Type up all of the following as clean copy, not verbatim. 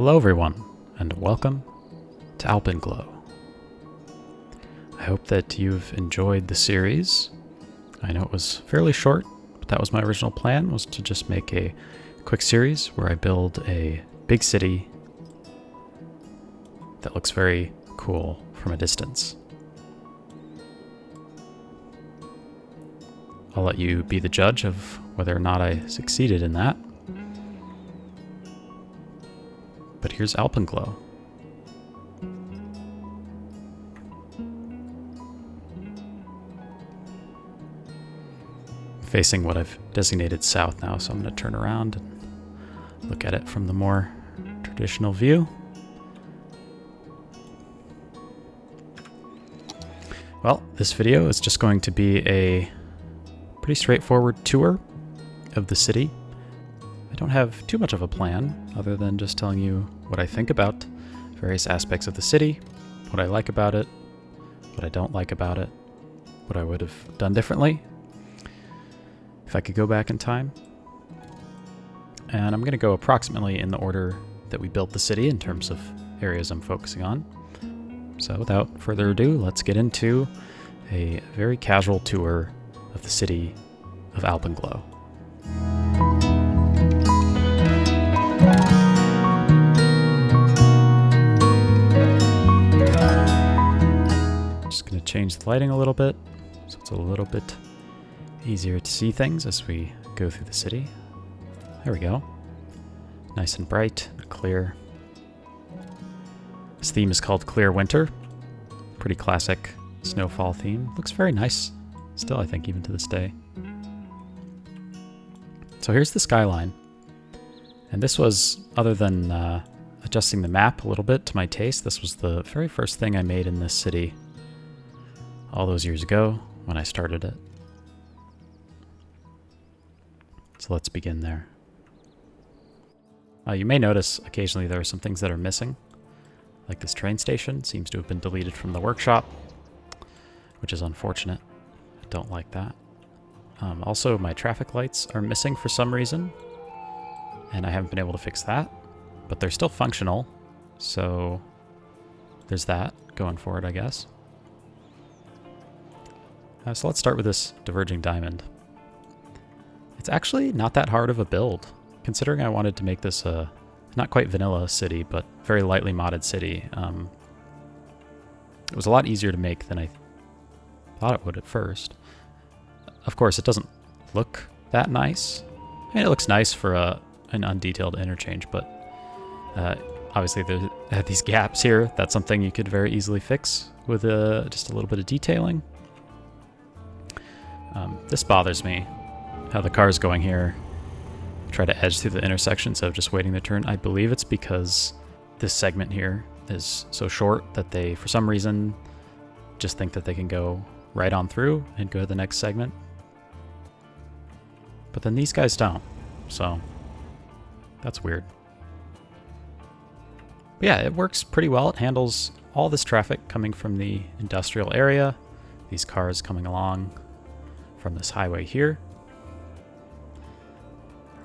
Hello everyone, and welcome to Alpenglow. I hope that you've enjoyed the series. I know it was fairly short, but that was my original plan, was to just make a quick series where I build a big city that looks very cool from a distance. I'll let you be the judge of whether or not I succeeded in that. But here's Alpenglow. Facing what I've designated south now, so I'm going to turn around and look at it from the more traditional view. Well, this video is just going to be a pretty straightforward tour of the city. I don't have too much of a plan other than just telling you what I think about various aspects of the city, what I like about it, what I don't like about it, what I would have done differently if I could go back in time. And I'm going to go approximately in the order that we built the city in terms of areas I'm focusing on. So without further ado, let's get into a very casual tour of the city of Alpenglow. Just going to change the lighting a little bit so it's a little bit easier to see things as we go through the city. There we go. Nice and bright and clear. This theme is called Clear Winter. Pretty classic Snowfall theme. Looks very nice still, I think, even to this day. So here's the skyline. And this was, other than adjusting the map a little bit to my taste, this was the very first thing I made in this city all those years ago when I started it. So let's begin there. You may notice occasionally there are some things that are missing. Like this train station seems to have been deleted from the workshop, which is unfortunate. I don't like that. Also, my traffic lights are missing for some reason, and I haven't been able to fix that, but they're still functional, so there's that going forward, I guess. So let's start with this diverging diamond. It's actually not that hard of a build, considering I wanted to make this a not quite vanilla city, but very lightly modded city. It was a lot easier to make than I thought it would at first. Of course, it doesn't look that nice. I mean, it looks nice for an undetailed interchange, but obviously there are these gaps here. That's something you could very easily fix with just a little bit of detailing. This bothers me, how the car's going here. Try to edge through the intersection instead of just waiting their turn. I believe it's because this segment here is so short that they, for some reason, just think that they can go right on through and go to the next segment. But then these guys don't, so that's weird. But yeah, it works pretty well. It handles all this traffic coming from the industrial area, these cars coming along from this highway here.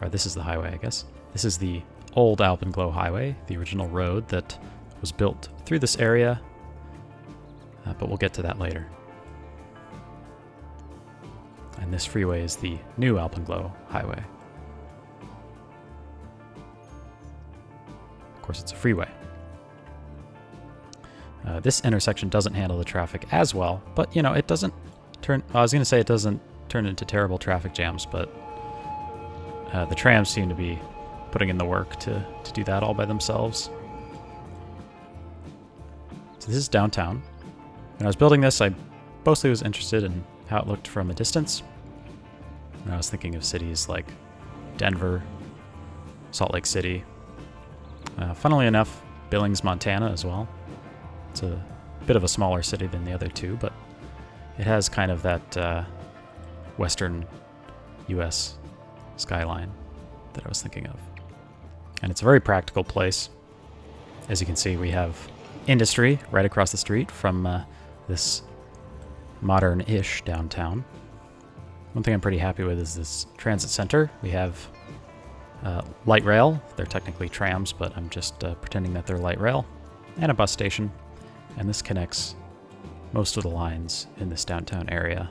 Or this is the highway, I guess. This is the old Alpenglow highway, the original road that was built through this area, but we'll get to that later. And this freeway is the new Alpenglow highway. Of course, it's a freeway. This intersection doesn't handle the traffic as well, but you know, it doesn't turn, I was going to say it doesn't turn into terrible traffic jams, but the trams seem to be putting in the work to do that all by themselves. So this is downtown. When I was building this, I mostly was interested in how it looked from a distance. And I was thinking of cities like Denver, Salt Lake City. Funnily enough, Billings, Montana as well. It's a bit of a smaller city than the other two, but it has kind of that western US skyline that I was thinking of. And it's a very practical place. As you can see, we have industry right across the street from this modern-ish downtown. One thing I'm pretty happy with is this transit center. We have light rail. They're technically trams, but I'm just pretending that they're light rail. And a bus station. And this connects most of the lines in this downtown area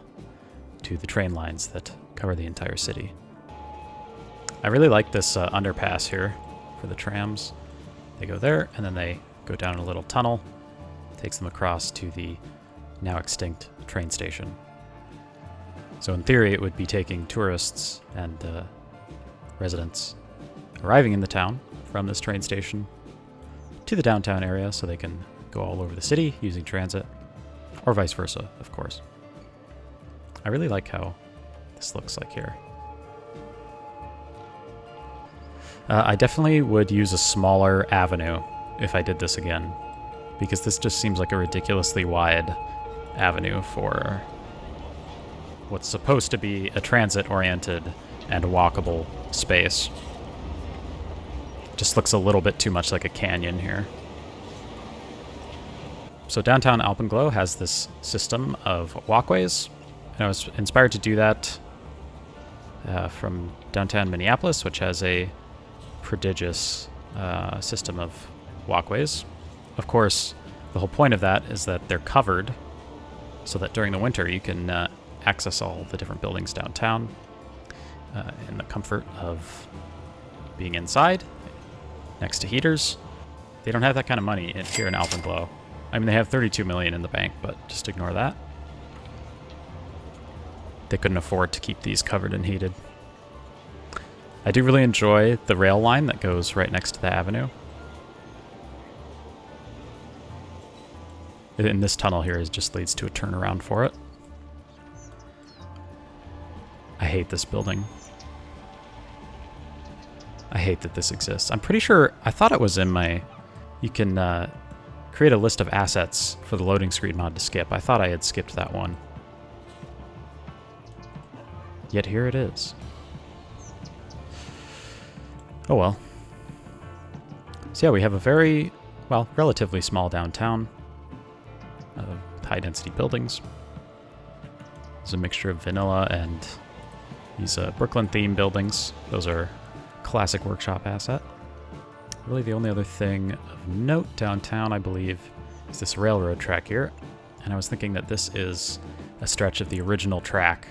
to the train lines that cover the entire city. I really like this underpass here for the trams. They go there, and then they go down a little tunnel. Takes them across to the now extinct train station. So in theory, it would be taking tourists and residents arriving in the town from this train station to the downtown area so they can go all over the city using transit, or vice versa, of course. I really like how this looks like here. I definitely would use a smaller avenue if I did this again, because this just seems like a ridiculously wide avenue for what's supposed to be a transit-oriented and walkable space. Just looks a little bit too much like a canyon here. So downtown Alpenglow has this system of walkways, and I was inspired to do that from downtown Minneapolis, which has a prodigious system of walkways. Of course, the whole point of that is that they're covered so that during the winter you can access all the different buildings downtown in the comfort of being inside next to heaters. They don't have that kind of money here in Alpenglow. I mean, they have 32 million in the bank, but just ignore that. They couldn't afford to keep these covered and heated. I do really enjoy the rail line that goes right next to the avenue. In this tunnel here, it just leads to a turnaround for it. I hate this building. I hate that this exists. I'm pretty sure, I thought it was in my, you can create a list of assets for the loading screen mod to skip. I thought I had skipped that one. Yet here it is. Oh well. So yeah, we have a very, well, relatively small downtown. High-density buildings. There's a mixture of vanilla and these Brooklyn-themed buildings. Those are classic workshop asset. Really the only other thing of note downtown, I believe, is this railroad track here. And I was thinking that this is a stretch of the original track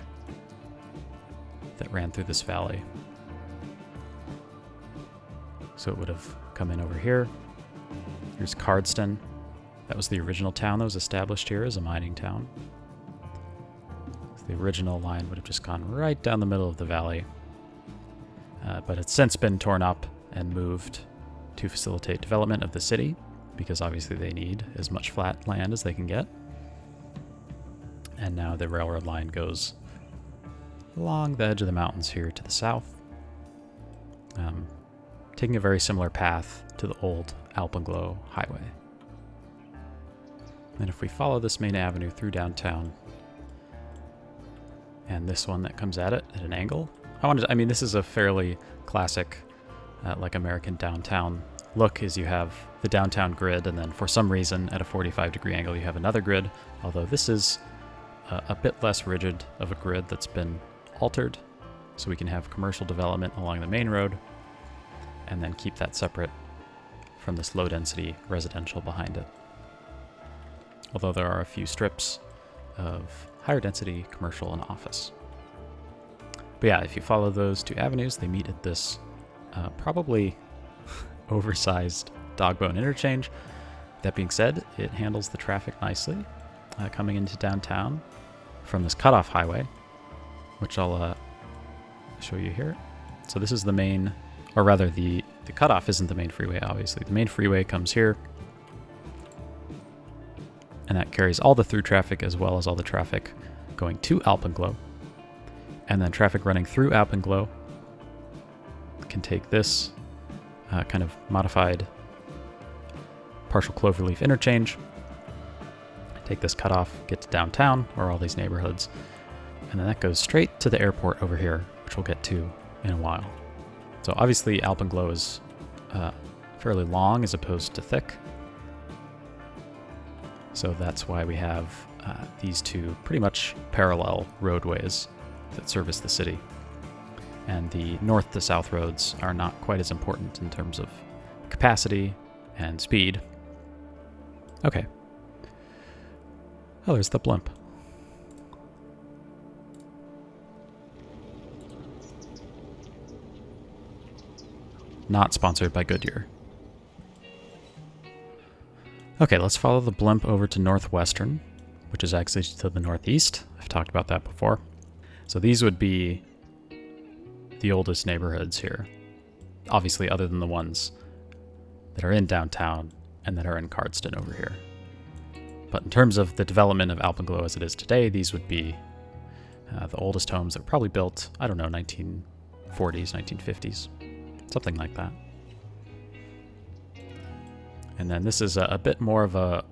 that ran through this valley. So it would have come in over here. Here's Cardston. That was the original town that was established here as a mining town. So the original line would have just gone right down the middle of the valley. But it's since been torn up and moved to facilitate development of the city, because obviously they need as much flat land as they can get. And now the railroad line goes along the edge of the mountains here to the south, taking a very similar path to the old Alpenglow highway. And if we follow this main avenue through downtown, and this one that comes at it at an angle, I mean, this is a fairly classic, like American downtown look, is you have the downtown grid, and then for some reason at a 45-degree angle you have another grid, although this is a bit less rigid of a grid that's been altered, so we can have commercial development along the main road, and then keep that separate from this low-density residential behind it. Although there are a few strips of higher density commercial and office. But yeah, if you follow those two avenues, they meet at this probably oversized Dogbone interchange. That being said, it handles the traffic nicely coming into downtown from this cutoff highway, which I'll show you here. So this is the main, or rather the cutoff isn't the main freeway, obviously. The main freeway comes here, and that carries all the through traffic as well as all the traffic going to Alpenglow. And then traffic running through Alpenglow can take this kind of modified partial cloverleaf interchange, take this cutoff, get to downtown, or all these neighborhoods, and then that goes straight to the airport over here, which we'll get to in a while. So obviously Alpenglow is fairly long as opposed to thick. So that's why we have these two pretty much parallel roadways that service the city. and the north to south roads are not quite as important in terms of capacity and speed. Okay. Oh, there's the blimp. Not sponsored by Goodyear. Okay, let's follow the blimp over to Northwestern, which is actually to the northeast. I've talked about that before. So these would be the oldest neighborhoods here. Obviously, other than the ones that are in downtown and that are in Cardston over here. But in terms of the development of Alpenglow as it is today, these would be the oldest homes that were probably built, I don't know, 1940s, 1950s, something like that. And then this is a bit more of a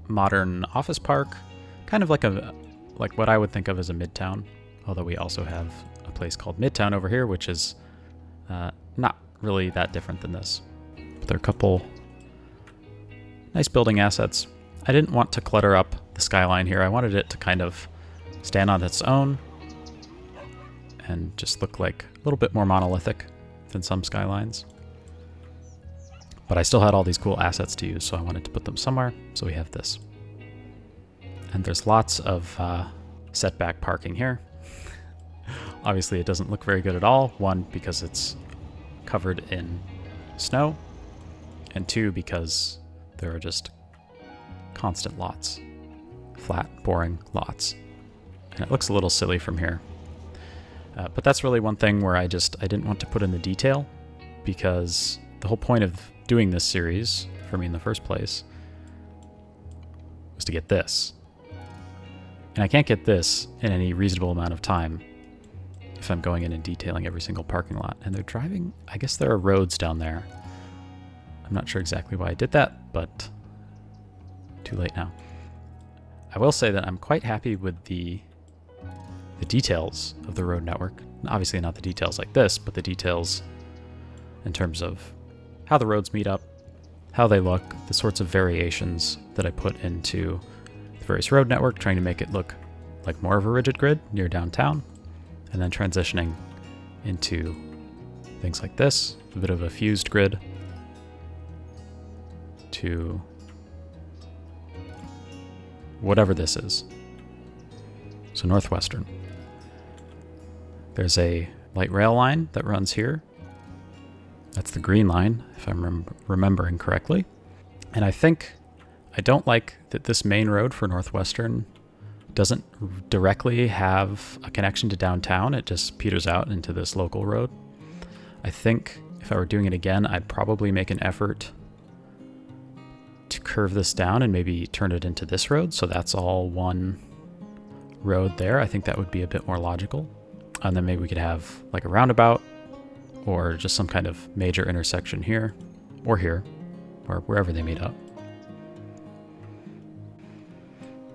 modern office park, kind of like what I would think of as a midtown, although we also have a place called Midtown over here, which is not really that different than this. But there are a couple nice building assets. I didn't want to clutter up the skyline here. I wanted it to kind of stand on its own and just look like a little bit more monolithic than some skylines. But I still had all these cool assets to use, so I wanted to put them somewhere, so we have this. And there's lots of setback parking here. Obviously, it doesn't look very good at all. One, because it's covered in snow, and two, because there are just constant lots. Flat, boring lots. And it looks a little silly from here. But that's really one thing where I didn't want to put in the detail, because the whole point of doing this series, for me in the first place, was to get this. And I can't get this in any reasonable amount of time if I'm going in and detailing every single parking lot. And they're driving, I guess there are roads down there. I'm not sure exactly why I did that, but too late now. I will say that I'm quite happy with the details of the road network. Obviously not the details like this, but the details in terms of how the roads meet up, how they look, the sorts of variations that I put into the various road network, trying to make it look like more of a rigid grid near downtown, and then transitioning into things like this, a bit of a fused grid, to whatever this is. So Northwestern. There's a light rail line that runs here. That's the green line, if I'm remembering correctly. And I don't like that this main road for Northwestern doesn't directly have a connection to downtown. It just peters out into this local road. I think if I were doing it again, I'd probably make an effort to curve this down and maybe turn it into this road. So that's all one road there. I think that would be a bit more logical. And then maybe we could have like a roundabout, or just some kind of major intersection here, or wherever they meet up.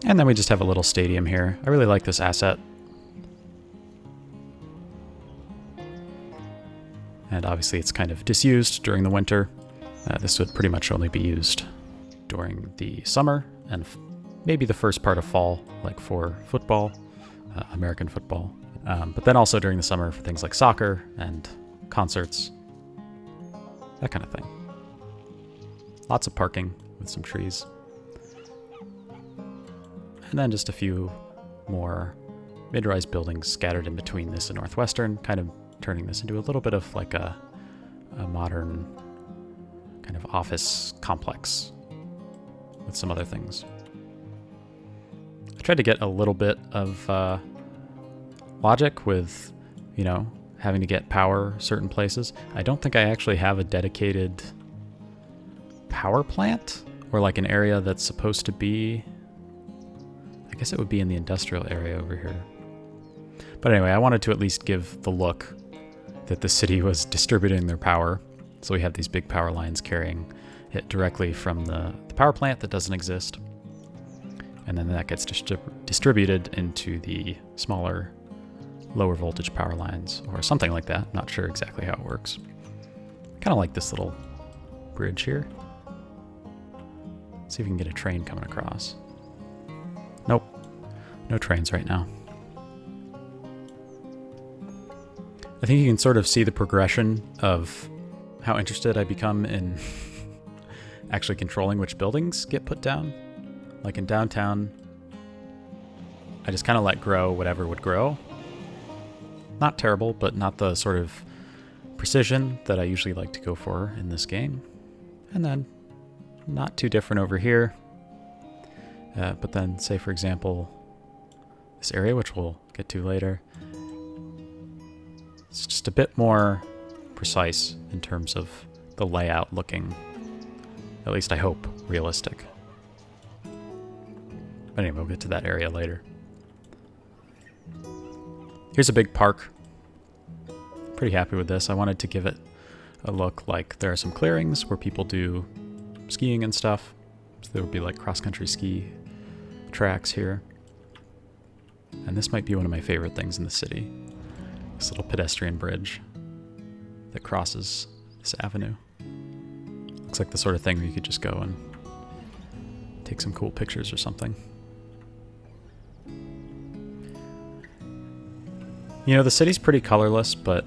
And then we just have a little stadium here. I really like this asset. And obviously it's kind of disused during the winter. This would pretty much only be used during the summer and maybe the first part of fall, like for football, American football. But then also during the summer for things like soccer and concerts, that kind of thing. Lots of parking with some trees. And then just a few more mid-rise buildings scattered in between this and Northwestern, kind of turning this into a little bit of like a modern kind of office complex with some other things. I tried to get a little bit of logic with, having to get power certain places. I don't think I actually have a dedicated power plant, or like an area that's supposed to be, I guess it would be in the industrial area over here. But anyway, I wanted to at least give the look that the city was distributing their power. So we have these big power lines carrying it directly from the power plant that doesn't exist. And then that gets distributed into the smaller, lower voltage power lines, or something like that. Not sure exactly how it works. Kind of like this little bridge here. See if we can get a train coming across. Nope, no trains right now. I think you can sort of see the progression of how interested I become in actually controlling which buildings get put down. Like in downtown, I just kind of let grow whatever would grow. Not terrible, but not the sort of precision that I usually like to go for in this game. And then not too different over here. But then say, for example, this area, which we'll get to later, it's just a bit more precise in terms of the layout looking, at least I hope, realistic. But anyway, we'll get to that area later. Here's a big park. Pretty happy with this. I wanted to give it a look like there are some clearings where people do skiing and stuff. So there would be like cross-country ski tracks here. And this might be one of my favorite things in the city. This little pedestrian bridge that crosses this avenue. Looks like the sort of thing where you could just go and take some cool pictures or something. You know, the city's pretty colorless, but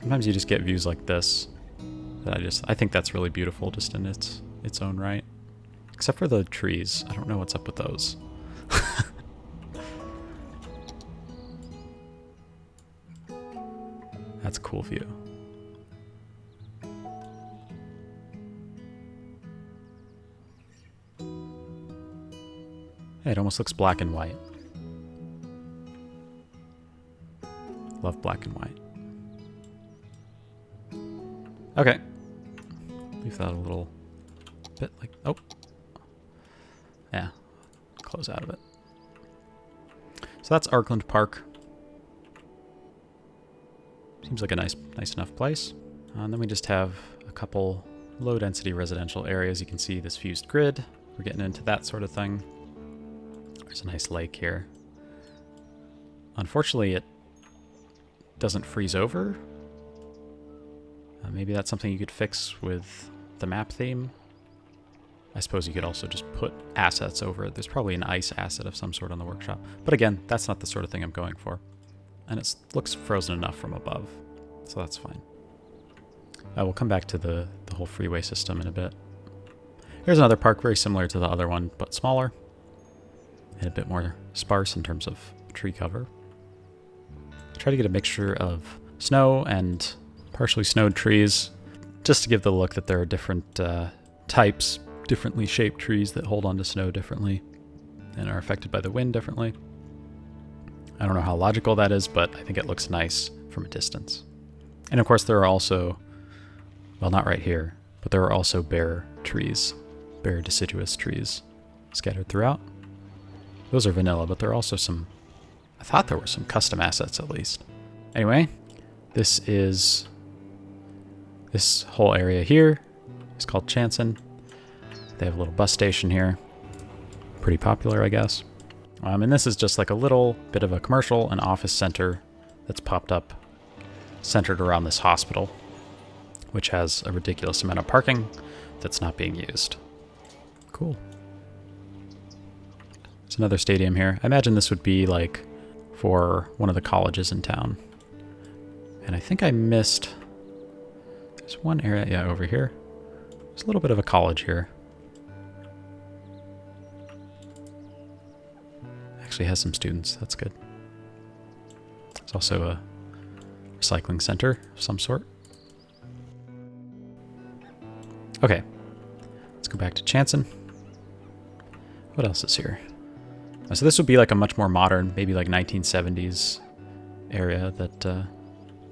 sometimes you just get views like this that I think that's really beautiful just in its own right. Except for the trees. I don't know what's up with those. That's a cool view. Hey, it almost looks black and white. Love black and white. Okay. Leave that a little bit like, oh. Yeah, close out of it. So that's Arkland Park. Seems like a nice enough place. And then we just have a couple low density residential areas. You can see this fused grid. We're getting into that sort of thing. There's a nice lake here. Unfortunately, it doesn't freeze over. Maybe that's something you could fix with the map theme. I suppose you could also just put assets over it. There's probably an ice asset of some sort on the workshop. But again, that's not the sort of thing I'm going for. And it looks frozen enough from above, so that's fine. We'll come back to the whole freeway system in a bit. Here's another park very similar to the other one, but smaller. And a bit more sparse in terms of tree cover. Try to get a mixture of snow and partially snowed trees, just to give the look that there are different types, differently shaped trees that hold onto snow differently and are affected by the wind differently. I don't know how logical that is, but I think it looks nice from a distance. And of course there are also, well, not right here, but there are also bare trees, bare deciduous trees scattered throughout. Those are vanilla, but there are also some, I thought there were some custom assets at least. Anyway, this whole area here is called Chanson. They have a little bus station here. Pretty popular, I guess. And this is just like a little bit of a commercial and office center that's popped up centered around this hospital, which has a ridiculous amount of parking that's not being used. Cool. There's another stadium here. I imagine this would be like for one of the colleges in town. And I think I missed, there's one area, yeah, over here. There's a little bit of a college here. Actually has some students, that's good. There's also a recycling center of some sort. Okay, let's go back to Chanson. What else is here? So this would be like a much more modern, maybe like 1970s area that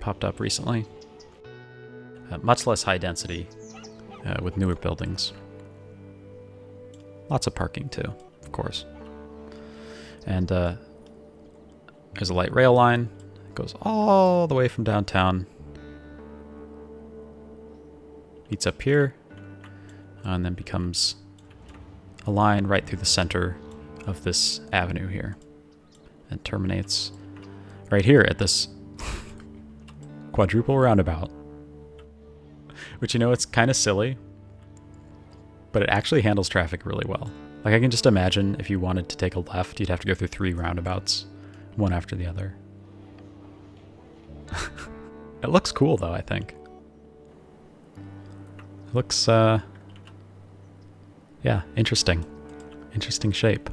popped up recently. Much less high density with newer buildings. Lots of parking too, of course. And there's a light rail line. It goes all the way from downtown. Meets up here. And then becomes a line right through the center of this avenue here. And terminates right here at this quadruple roundabout. Which, you know, it's kind of silly, but it actually handles traffic really well. Like, I can just imagine if you wanted to take a left, you'd have to go through 3 roundabouts, one after the other. It looks cool though, I think. It looks, yeah, interesting. Interesting shape.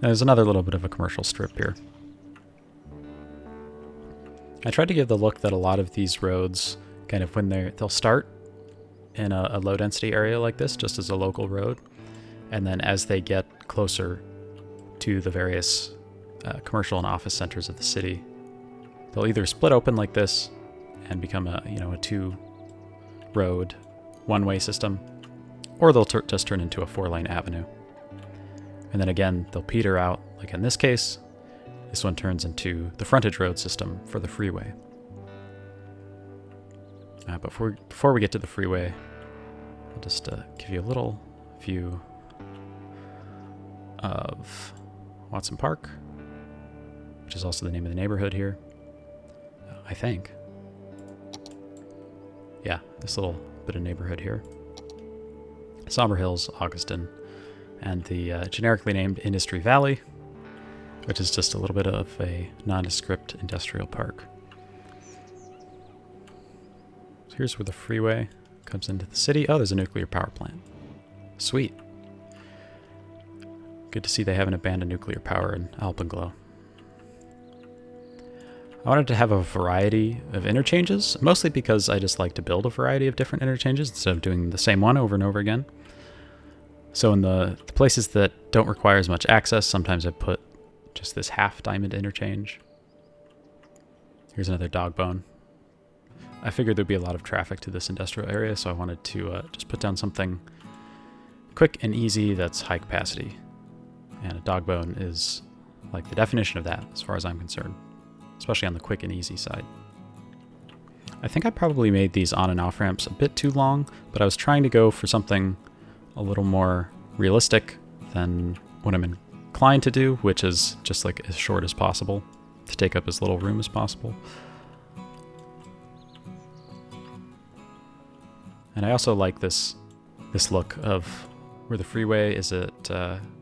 There's another little bit of a commercial strip here. I tried to give the look that a lot of these roads, kind of when they'll start in a low density area like this, just as a local road, and then as they get closer to the various commercial and office centers of the city, they'll either split open like this and become a two road one-way system, or they'll just turn into a 4-lane avenue. And then again, they'll peter out, like in this case. This one turns into the frontage road system for the freeway. But before we get to the freeway, I'll just give you a little view of Watson Park, which is also the name of the neighborhood here, I think. Yeah, this little bit of neighborhood here. Somber Hills, Augustin, and the generically named Industry Valley, which is just a little bit of a nondescript industrial park. So here's where the freeway comes into the city. Oh, there's a nuclear power plant. Sweet. Good to see they haven't abandoned nuclear power in Alpenglow. I wanted to have a variety of interchanges, mostly because I just like to build a variety of different interchanges instead of doing the same one over and over again. So in the places that don't require as much access, sometimes I put just this half diamond interchange. Here's another dog bone. I figured there'd be a lot of traffic to this industrial area, so I wanted to just put down something quick and easy that's high capacity. And a dog bone is like the definition of that, as far as I'm concerned, especially on the quick and easy side. I think I probably made these on and off ramps a bit too long, but I was trying to go for something a little more realistic than what I'm inclined to do, which is just like as short as possible to take up as little room as possible. And I also like this look of where the freeway is at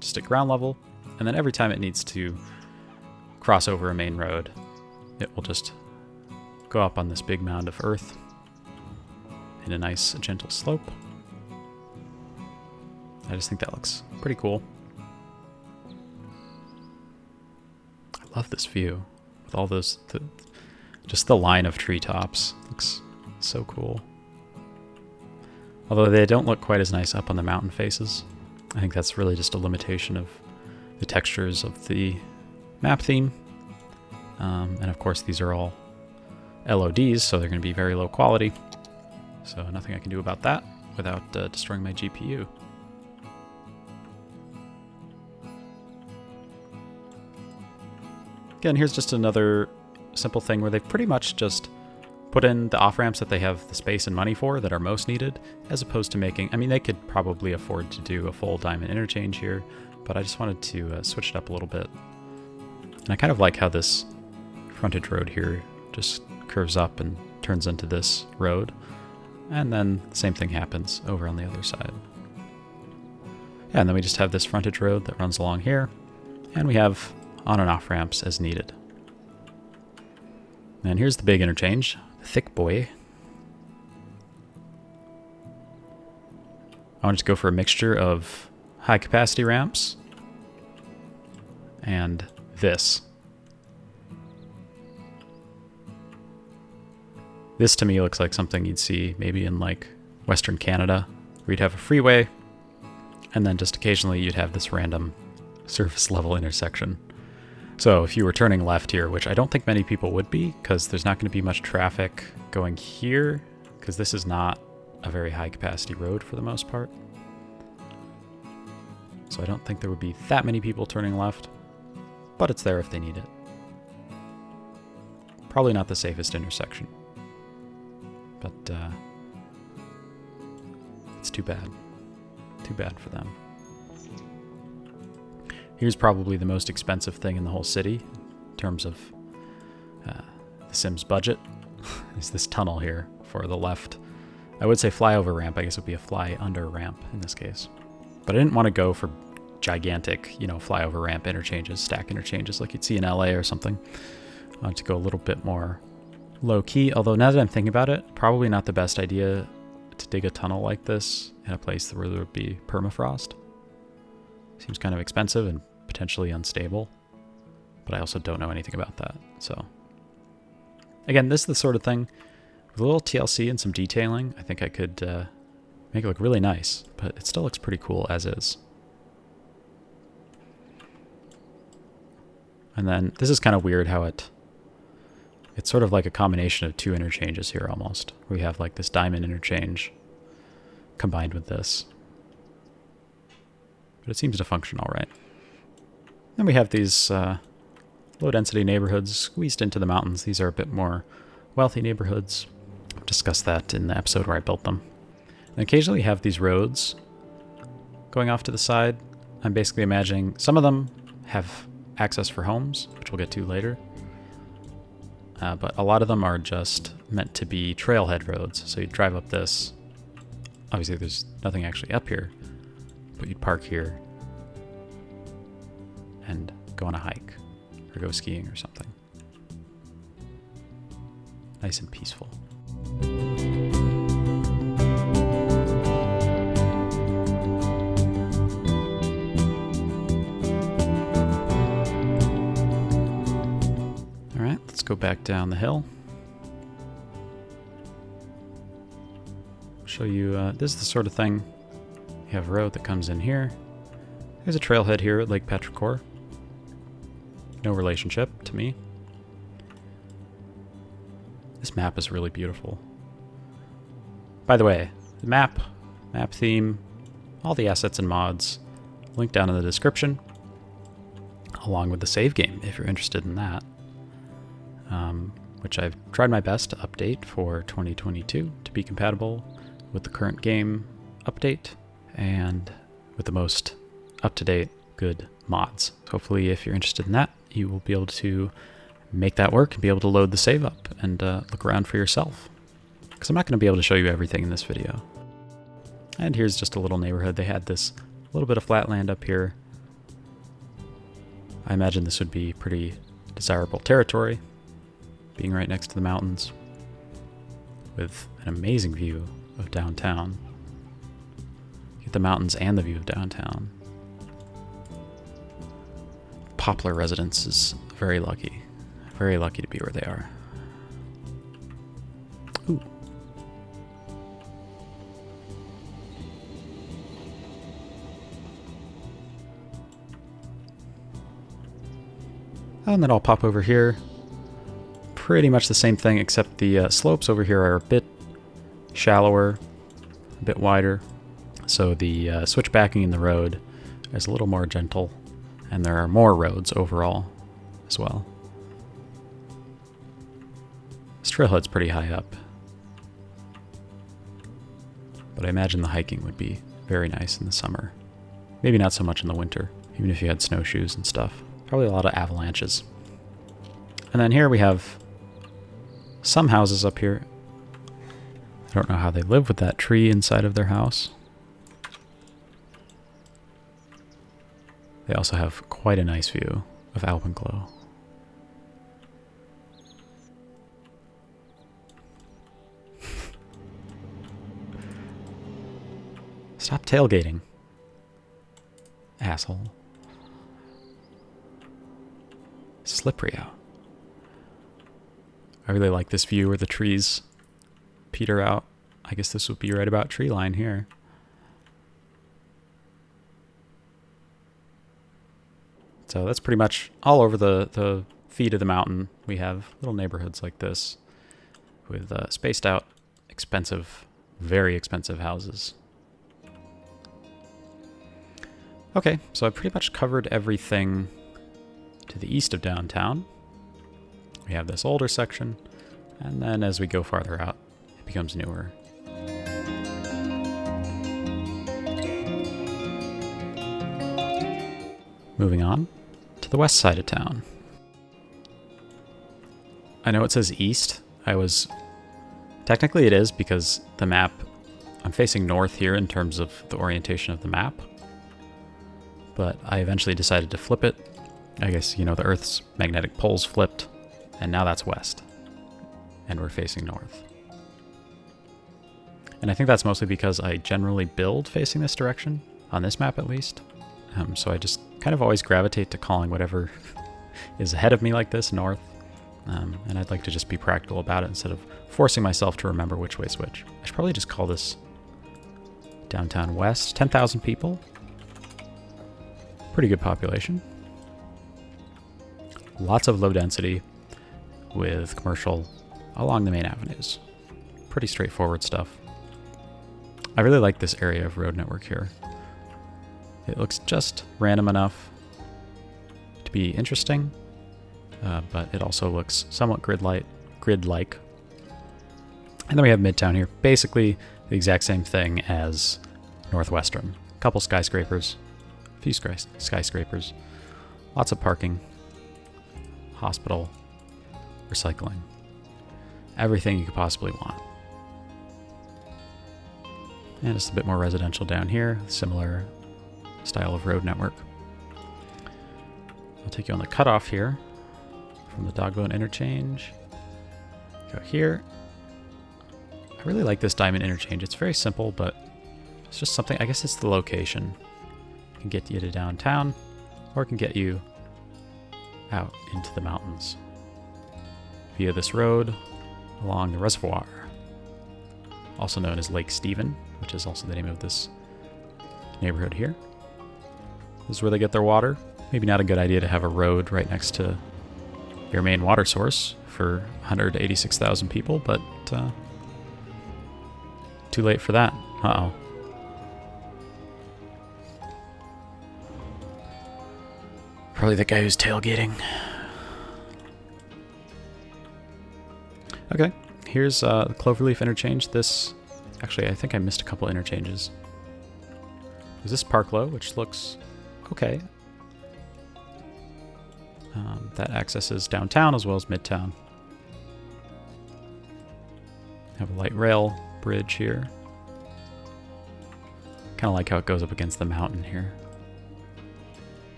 just at ground level, and then every time it needs to cross over a main road, it will just go up on this big mound of earth in a nice gentle slope. I just think that looks pretty cool. I love this view with all those, just the line of treetops. Looks so cool. Although they don't look quite as nice up on the mountain faces. I think that's really just a limitation of the textures of the map theme. And of course these are all LODs, so they're going to be very low quality. So nothing I can do about that without destroying my GPU. Again, here's just another simple thing where they've pretty much just put in the off-ramps that they have the space and money for that are most needed, as opposed to making, I mean, they could probably afford to do a full diamond interchange here, but I just wanted to switch it up a little bit. And I kind of like how this frontage road here just curves up and turns into this road, and then the same thing happens over on the other side. Yeah, and then we just have this frontage road that runs along here, and we have on and off ramps as needed. And here's the big interchange, the thick boy. I wanted to go for a mixture of high capacity ramps and this. This to me looks like something you'd see maybe in like Western Canada, where you'd have a freeway, and then just occasionally you'd have this random surface level intersection. So if you were turning left here, which I don't think many people would be, because there's not going to be much traffic going here, because this is not a very high capacity road for the most part. So I don't think there would be that many people turning left, but it's there if they need it. Probably not the safest intersection, but it's too bad. Too bad for them. Here's probably the most expensive thing in the whole city in terms of the Sims budget, is this tunnel here for the left. I would say flyover ramp, I guess it would be a fly under ramp in this case. But I didn't want to go for gigantic, flyover ramp interchanges, stack interchanges like you'd see in LA or something. I wanted to go a little bit more low-key, although now that I'm thinking about it, probably not the best idea to dig a tunnel like this in a place where there would be permafrost. Seems kind of expensive and potentially unstable, but I also don't know anything about that. So again, this is the sort of thing with a little TLC and some detailing, I think I could make it look really nice, but it still looks pretty cool as is. And then this is kind of weird how it's sort of like a combination of two interchanges here almost. We have like this diamond interchange combined with this. But it seems to function all right. Then we have these low-density neighborhoods squeezed into the mountains. These are a bit more wealthy neighborhoods. I've discussed that in the episode where I built them. And occasionally you have these roads going off to the side. I'm basically imagining some of them have access for homes, which we'll get to later. But a lot of them are just meant to be trailhead roads. So you drive up this. Obviously there's nothing actually up here, but you'd park here and go on a hike or go skiing or something. Nice and peaceful. All right, let's go back down the hill. Show you, this is the sort of thing. You have a road that comes in here. There's a trailhead here at Lake Petrichor. No relationship to me. This map is really beautiful. By the way, the map theme, all the assets and mods, link down in the description, along with the save game if you're interested in that, which I've tried my best to update for 2022 to be compatible with the current game update and with the most up-to-date good mods. Hopefully, if you're interested in that, you will be able to make that work and be able to load the save up and look around for yourself. Because I'm not going to be able to show you everything in this video. And here's just a little neighborhood. They had this little bit of flat land up here. I imagine this would be pretty desirable territory, being right next to the mountains, with an amazing view of downtown. Get the mountains and the view of downtown. Poplar residence is very lucky to be where they are. Ooh. And then I'll pop over here. Pretty much the same thing, except the slopes over here are a bit shallower, a bit wider. So the switchbacking in the road is a little more gentle, and there are more roads overall as well. This trailhead's pretty high up, but I imagine the hiking would be very nice in the summer. Maybe not so much in the winter, even if you had snowshoes and stuff. Probably a lot of avalanches. And then here we have some houses up here. I don't know how they live with that tree inside of their house. They also have quite a nice view of Alpenglow. Stop tailgating, asshole. Slippery out. I really like this view where the trees peter out. I guess this would be right about tree line here. So that's pretty much all over the feet of the mountain. We have little neighborhoods like this with spaced out, expensive, very expensive houses. Okay, so I've pretty much covered everything to the east of downtown. We have this older section, and then as we go farther out, it becomes newer. Moving on to the west side of town. I know it says east. Technically it is because the map, I'm facing north here in terms of the orientation of the map, but I eventually decided to flip it. I guess, you know, the Earth's magnetic poles flipped, and now that's west. and we're facing north. And I think that's mostly because I generally build facing this direction, on this map at least. So I just kind of always gravitate to calling whatever is ahead of me like this north. And I'd like to just be practical about it instead of forcing myself to remember which way's which. I should probably just call this downtown west. 10,000 people. Pretty good population. Lots of low density with commercial along the main avenues. Pretty straightforward stuff. I really like this area of road network here. It looks just random enough to be interesting, but it also looks somewhat grid-like. And then we have Midtown here. Basically the exact same thing as Northwestern. A couple skyscrapers, a few skyscrapers, lots of parking, hospital, recycling, everything you could possibly want. And just a bit more residential down here, similar style of road network. I'll take you on the cutoff here from the Dogbone interchange. Go here. I really like this diamond interchange. It's very simple, but it's just something, I guess it's the location. It can get you to downtown, or it can get you out into the mountains via this road along the reservoir, also known as Lake Stephen, which is also the name of this neighborhood here. This is where they get their water. Maybe not a good idea to have a road right next to your main water source for 186,000 people, but too late for that. Uh-oh. Probably the guy who's tailgating. Okay, here's the Cloverleaf interchange. This, actually, I think I missed a couple interchanges. Is this Parklow, which looks okay. That accesses downtown as well as Midtown. Have a light rail bridge here. Kind of like how it goes up against the mountain here.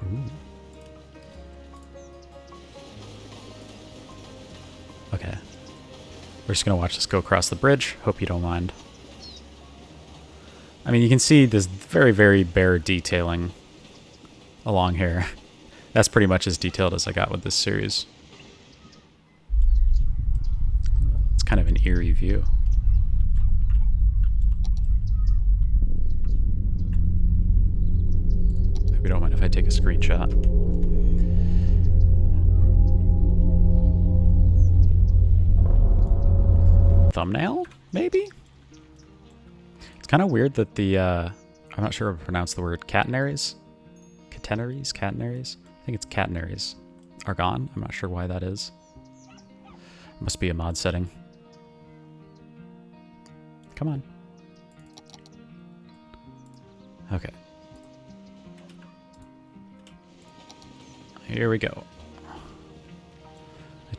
Ooh. Okay. We're just going to watch this go across the bridge. Hope you don't mind. I mean, you can see this very, very bare detailing along here. That's pretty much as detailed as I got with this series. It's kind of an eerie view. Hope you don't mind if I take a screenshot. Thumbnail, maybe? It's kind of weird that the, I'm not sure how to pronounce the word catenaries. Catenaries? I think it's catenaries are gone. I'm not sure why that is. It must be a mod setting. Come on. Okay. Here we go.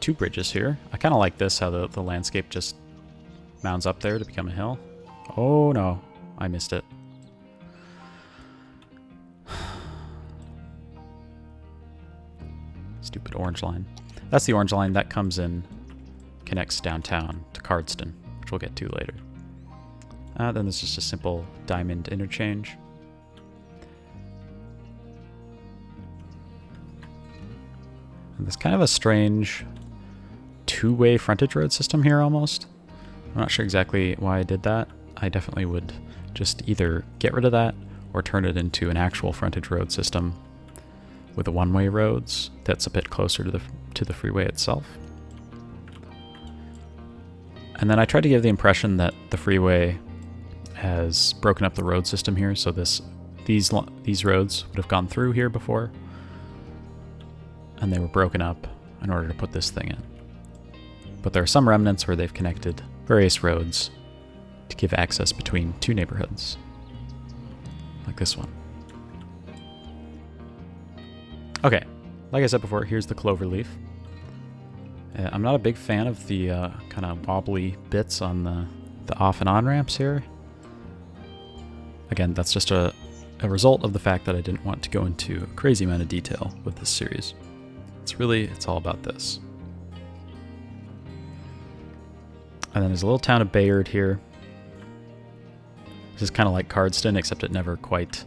Two bridges here. I kind of like this, how the landscape just mounds up there to become a hill. Oh no, I missed it. Stupid orange line. That's the orange line that comes in, connects downtown to Cardston, which we'll get to later. Then there's just a simple diamond interchange. And there's kind of a strange two-way frontage road system here almost. I'm not sure exactly why I did that. I definitely would just either get rid of that or turn it into an actual frontage road system with the one-way roads that's a bit closer to the freeway itself. And then I tried to give the impression that the freeway has broken up the road system here, so these roads would have gone through here before, and they were broken up in order to put this thing in. But there are some remnants where they've connected various roads to give access between two neighborhoods, like this one. Okay, like I said before, here's the Cloverleaf. I'm not a big fan of the kind of wobbly bits on the off and on ramps here. Again, that's just a result of the fact that I didn't want to go into a crazy amount of detail with this series. It's all about this. And then there's a little town of Bayard here. This is kind of like Cardston, except it never quite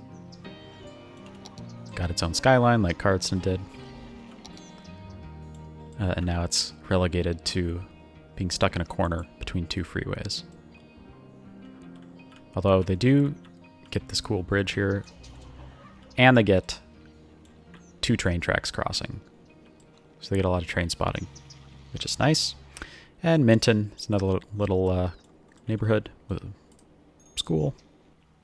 got its own skyline like Cardston did. And now it's relegated to being stuck in a corner between two freeways. Although they do get this cool bridge here, and they get 2 train tracks crossing. So they get a lot of train spotting, which is nice. And Minton is another little neighborhood with a school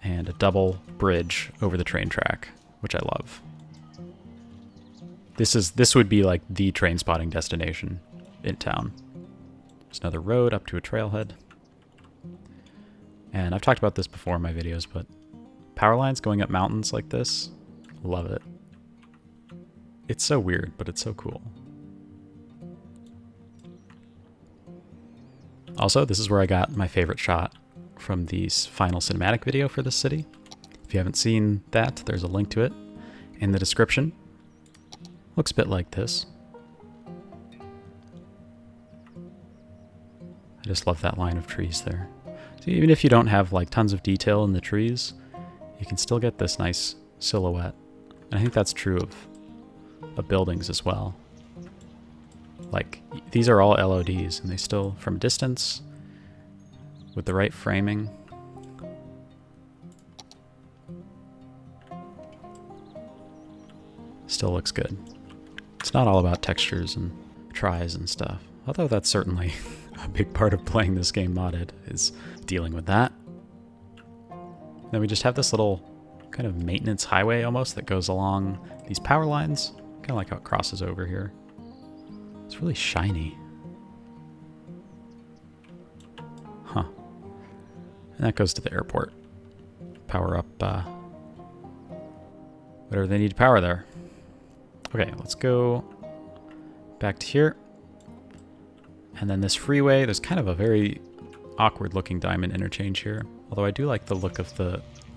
and a double bridge over the train track, which I love. This would be like the train spotting destination in town. There's another road up to a trailhead. And I've talked about this before in my videos, but power lines going up mountains like this, love it. It's so weird, but it's so cool. Also, this is where I got my favorite shot from the final cinematic video for this city. If you haven't seen that, there's a link to it in the description. Looks a bit like this. I just love that line of trees there. So even if you don't have like tons of detail in the trees, you can still get this nice silhouette. And I think that's true of buildings as well. Like, these are all LODs, and they still, from a distance, with the right framing, still looks good. It's not all about textures and tries and stuff, although that's certainly a big part of playing this game modded, is dealing with that. Then we just have this little kind of maintenance highway almost that goes along these power lines, kind of like how it crosses over here. It's really shiny. Huh. And that goes to the airport. Power up whatever they need to power there. Okay, let's go back to here. And then this freeway, there's kind of a very awkward looking diamond interchange here. Although I do like the look of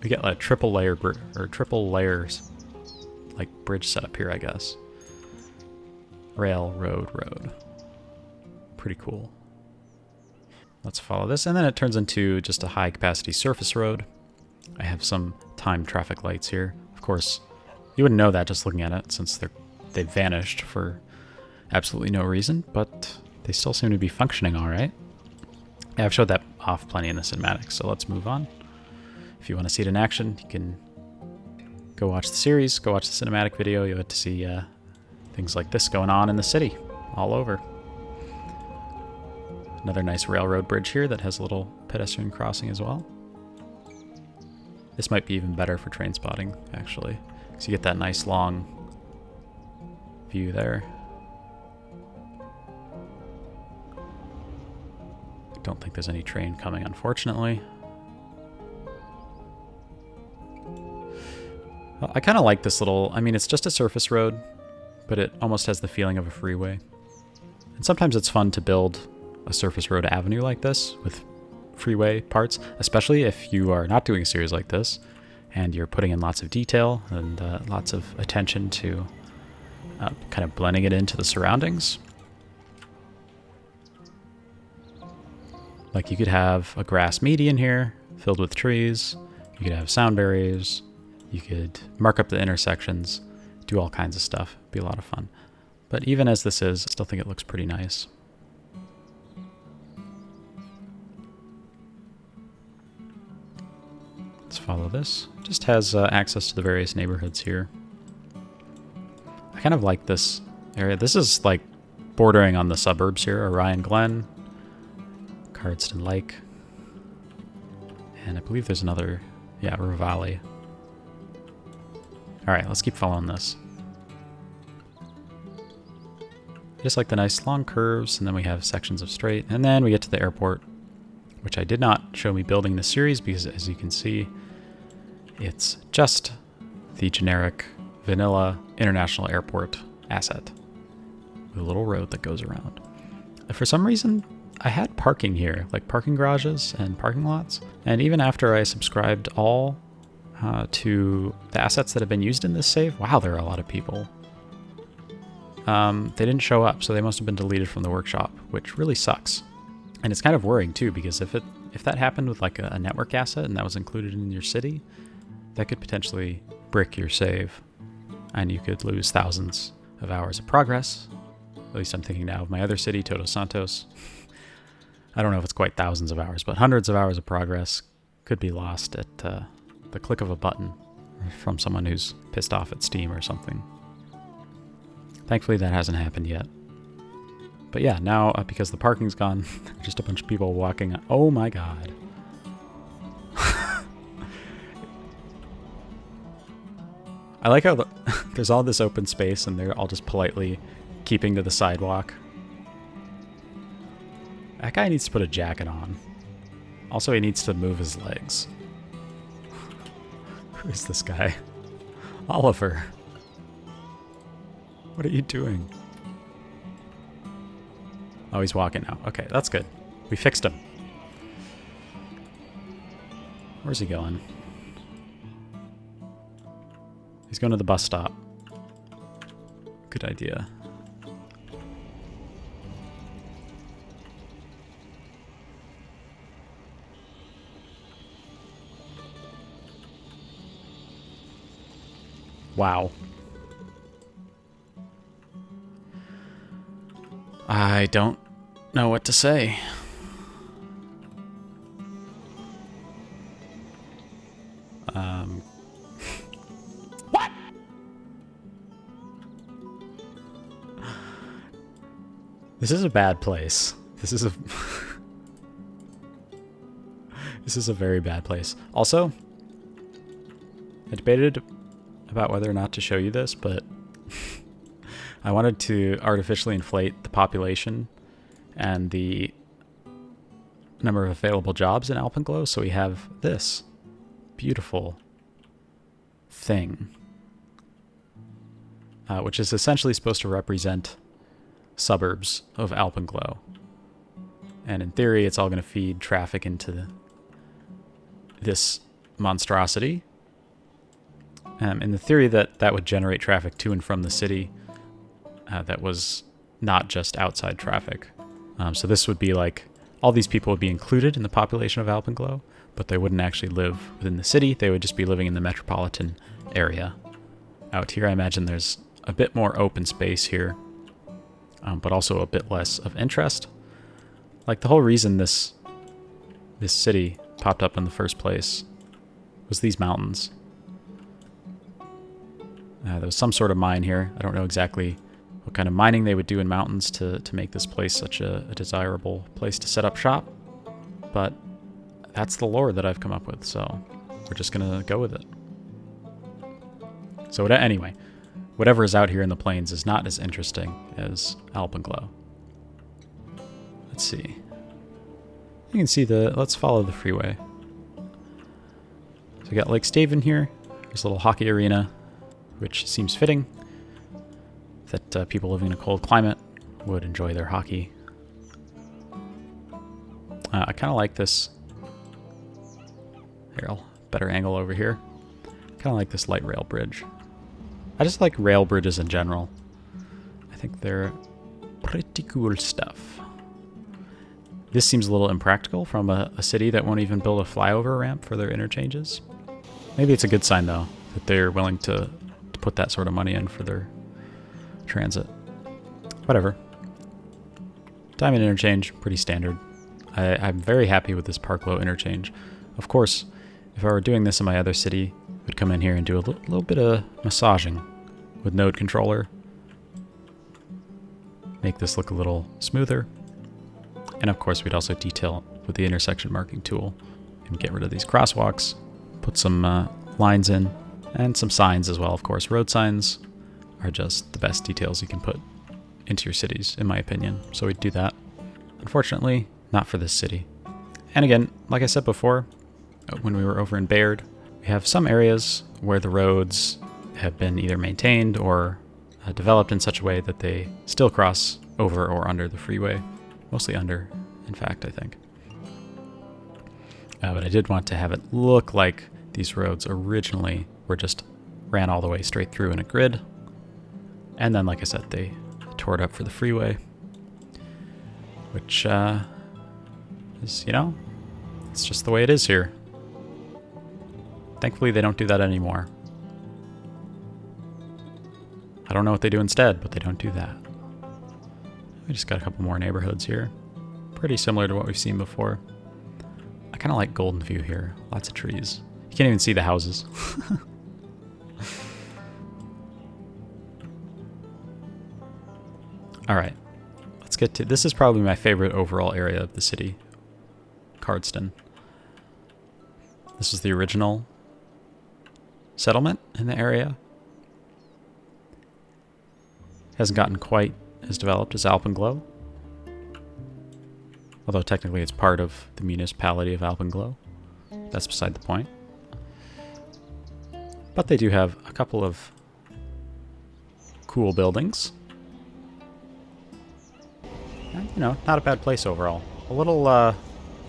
we get like triple layers, like bridge setup here, I guess. Rail, road. Pretty cool. Let's follow this, and then it turns into just a high capacity surface road. I have some timed traffic lights here. Of course, you wouldn't know that just looking at it, since they've vanished for absolutely no reason, but they still seem to be functioning all right. Yeah, I've showed that off plenty in the cinematics, so let's move on. If you want to see it in action, you can go watch the series, go watch the cinematic video. You'll get to see things like this going on in the city, all over. Another nice railroad bridge here that has a little pedestrian crossing as well. This might be even better for train spotting, actually, because you get that nice long view there. I don't think there's any train coming, unfortunately. Well, I kind of like this little, I mean, it's just a surface road, but it almost has the feeling of a freeway. And sometimes it's fun to build a surface road avenue like this with freeway parts, especially if you are not doing a series like this and you're putting in lots of detail and lots of attention to kind of blending it into the surroundings. Like you could have a grass median here filled with trees, you could have sound barriers, you could mark up the intersections, do all kinds of stuff. It'd be a lot of fun. But even as this is, I still think it looks pretty nice. Let's follow this. It just has access to the various neighborhoods here. I kind of like this area. This is like bordering on the suburbs here. Orion Glen, Cardston Lake, and I believe there's another, yeah, Valley. All right, let's keep following this. Just like the nice long curves, and then we have sections of straight, and then we get to the airport, which I did not show me building in the series because, as you can see, it's just the generic vanilla international airport asset with a little road that goes around. For some reason, I had parking here, like parking garages and parking lots, and even after I subscribed all to the assets that have been used in this save, wow, there are a lot of people. They didn't show up, so they must have been deleted from the workshop, which really sucks. And it's kind of worrying too, because if that happened with like a network asset and that was included in your city, that could potentially brick your save, and you could lose thousands of hours of progress. At least I'm thinking now of my other city, Todos Santos. I don't know if it's quite thousands of hours, but hundreds of hours of progress could be lost at the click of a button from someone who's pissed off at Steam or something. Thankfully that hasn't happened yet. But yeah, now because the parking's gone, just a bunch of people walking. Oh my god. I like how there's all this open space and they're all just politely keeping to the sidewalk. That guy needs to put a jacket on. Also, he needs to move his legs. Who is this guy? Oliver. What are you doing? Oh, he's walking now. Okay, that's good. We fixed him. Where's he going? He's going to the bus stop. Good idea. Wow. I don't know what to say. What? This is a bad place. This is a this is a very bad place. Also, I debated about whether or not to show you this, but I wanted to artificially inflate the population and the number of available jobs in Alpenglow, so we have this beautiful thing, which is essentially supposed to represent suburbs of Alpenglow. And in theory, it's all going to feed traffic into this monstrosity. In the theory that would generate traffic to and from the city that was not just outside traffic. So this would be like, all these people would be included in the population of Alpenglow, but they wouldn't actually live within the city. They would just be living in the metropolitan area. Out here, I imagine there's a bit more open space here, but also a bit less of interest. Like the whole reason this city popped up in the first place was these mountains. There was some sort of mine here. I don't know exactly what kind of mining they would do in mountains to make this place such a desirable place to set up shop. But that's the lore that I've come up with, so we're just going to go with it. So anyway, whatever is out here in the plains is not as interesting as Alpenglow. Let's see. You can see let's follow the freeway. So we got Lake Staven here. There's a little hockey arena, which seems fitting that people living in a cold climate would enjoy their hockey. I kind of like this. Here, better angle over here. Kind of like this light rail bridge. I just like rail bridges in general. I think they're pretty cool stuff. This seems a little impractical from a city that won't even build a flyover ramp for their interchanges. Maybe it's a good sign, though, that they're willing to put that sort of money in for their transit. Whatever. Diamond interchange, pretty standard. I'm very happy with this Parklow interchange. Of course, if I were doing this in my other city, I would come in here and do a little bit of massaging with Node Controller. Make this look a little smoother. And of course, we'd also detail with the intersection marking tool and get rid of these crosswalks, put some lines in, and some signs as well, of course. Road signs are just the best details you can put into your cities, in my opinion. So we'd do that. Unfortunately, not for this city. And again, like I said before, when we were over in Baird, we have some areas where the roads have been either maintained or developed in such a way that they still cross over or under the freeway. Mostly under, in fact, I think. But I did want to have it look like these roads originally were just ran all the way straight through in a grid. And then, like I said, they tore it up for the freeway. Which, Is, you know, it's just the way it is here. Thankfully, they don't do that anymore. I don't know what they do instead, but they don't do that. We just got a couple more neighborhoods here. Pretty similar to what we've seen before. I kind of like Golden View here. Lots of trees. You can't even see the houses. Alright. Let's get to... This is probably my favorite overall area of the city. Cardston. This is the original settlement in the area. Hasn't gotten quite as developed as Alpenglow. Although technically it's part of the municipality of Alpenglow. That's beside the point. But they do have a couple of cool buildings. And, you know, not a bad place overall. A little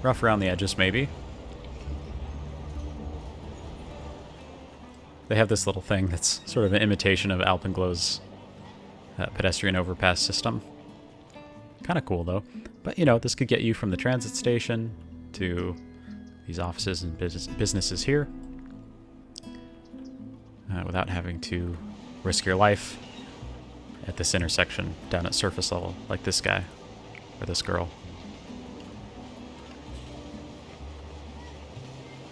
rough around the edges, maybe. They have this little thing that's sort of an imitation of Alpenglow's pedestrian overpass system. Kind of cool, though. But, you know, this could get you from the transit station to these offices and businesses here without having to risk your life at this intersection down at surface level, like this guy or this girl.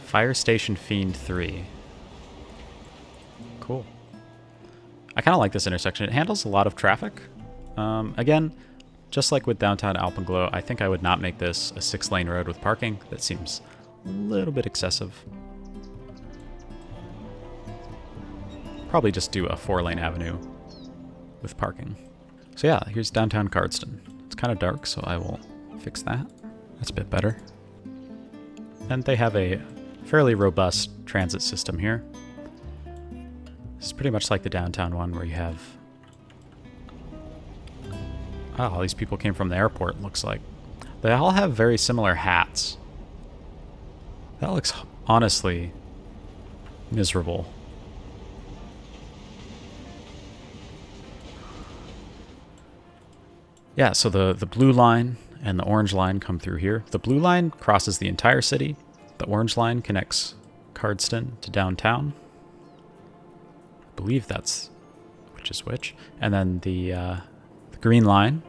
Fire Station Fiend 3. Cool. I kind of like this intersection. It handles a lot of traffic. Again, just like with downtown Alpenglow, I think I would not make this a 6-lane road with parking. That seems a little bit excessive. Probably just do a 4-lane avenue with parking. So yeah, here's downtown Cardston. It's kind of dark, so I will fix that. That's a bit better. And they have a fairly robust transit system here. It's pretty much like the downtown one where you have... Oh, all these people came from the airport, looks like. They all have very similar hats. That looks honestly miserable. Yeah, so the blue line and the orange line come through here. The blue line crosses the entire city. The orange line connects Cardston to downtown. I believe that's which is which. And then the green line